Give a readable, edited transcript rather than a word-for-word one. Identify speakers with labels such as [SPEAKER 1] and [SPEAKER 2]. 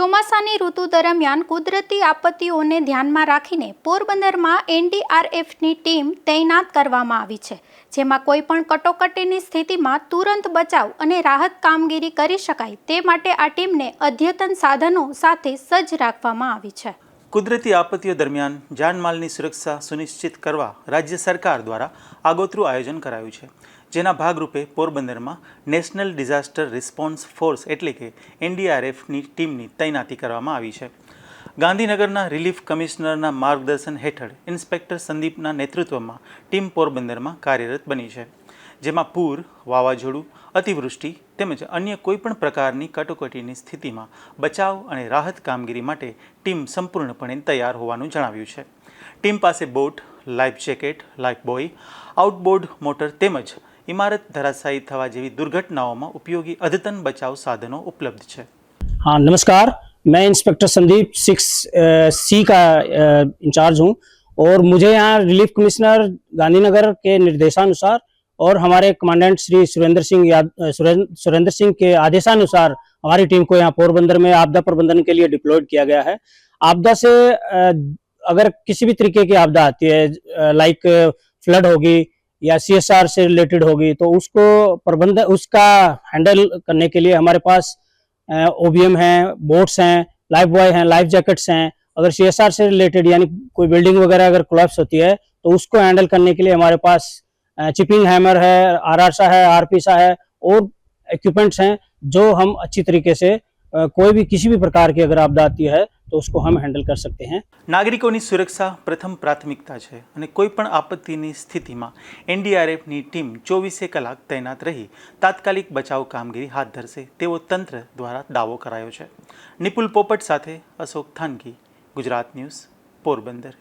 [SPEAKER 1] ચોમાસાની ઋતુ દરમિયાન કુદરતી આપત્તિઓને ધ્યાનમાં રાખીને પોરબંદરમાં એનડીઆરએફની ટીમ તૈનાત કરવામાં આવી છે, જેમાં કોઈપણ કટોકટીની સ્થિતિમાં તુરંત બચાવ અને રાહત કામગીરી કરી શકાય તે માટે આ ટીમને અદ્યતન સાધનો સાથે સજ્જ રાખવામાં આવી છે.
[SPEAKER 2] કુદરતી આપત્તિઓ દરમિયાન જાનમાલની સુરક્ષા સુનિશ્ચિત કરવા રાજ્ય સરકાર દ્વારા આગોતરું આયોજન કરાયું છે, જેના ભાગરૂપે પોરબંદરમાં નેશનલ ડિઝાસ્ટર રિસ્પોન્સ ફોર્સ એટલે કે એનડીઆરએફની ટીમની તૈનાતી કરવામાં આવી છે. ગાંધીનગરના રિલીફ કમિશનરના માર્ગદર્શન હેઠળ ઇન્સ્પેક્ટર સંદીપના નેતૃત્વમાં ટીમ પોરબંદરમાં કાર્યરત બની છે, જેમાં પૂર, વાવાઝોડું, અતિવૃષ્ટિ તેમજ અન્ય કોઈપણ પ્રકારની કટોકટીની સ્થિતિમાં બચાવ અને રાહત કામગીરી માટે ટીમ સંપૂર્ણપણે તૈયાર હોવાનું જણાવ્યું છે. ટીમ પાસે boat, life jacket, life buoy, outboard motor તેમજ इमारत धराशायी थवा जेवी दुर्घटनाओं में उपयोगी अद्यतन बचाव साधनों उपलब्ध है.
[SPEAKER 3] हाँ, नमस्कार. मैं इंस्पेक्टर संदीप 6C का इंचार्ज हूँ और मुझे यहाँ रिलीफ कमिश्नर गांधीनगर के निर्देशानुसार और हमारे कमांडेंट श्री सुरेंद्र सिंह के आदेशानुसार हमारी टीम को यहाँ पोरबंदर में आपदा प्रबंधन के लिए डिप्लॉयड किया गया है. आपदा से अगर किसी भी तरीके की आपदा आती है, लाइक फ्लड होगी या CSR से रिलेटेड होगी, तो उसको उसका हैंडल करने के लिए हमारे पास OBM हैं, बोट्स हैं, लाइफ बॉय हैं, लाइफ जैकेट्स हैं. अगर CSR से रिलेटेड यानी कोई बिल्डिंग वगैरह अगर कोलैप्स होती है तो उसको हैंडल करने के लिए हमारे पास चिपिंग हैमर है, RR सा है, RP सा है और इक्विपमेंट्स हैं जो हम अच्छी तरीके से कोई भी किसी भी प्रकार की अगर आपदा आती है तो उसको हम हैंडल कर सकते हैं.
[SPEAKER 2] नागरिकों की सुरक्षा प्रथम प्राथमिकता है અને કોઈપણ આપત્તિની સ્થિતિમાં એનડીઆરએફની ટીમ 24 કલાક તૈનાત રહી તાત્કાલિક બચાવ કામગીરી હાથ ધરશે તેવો તંત્ર દ્વારા દાવો કરાયો છે. નિપુલ પોપટ સાથે અશોક થાનકી, ગુજરાત ન્યૂઝ, પોરબંદર.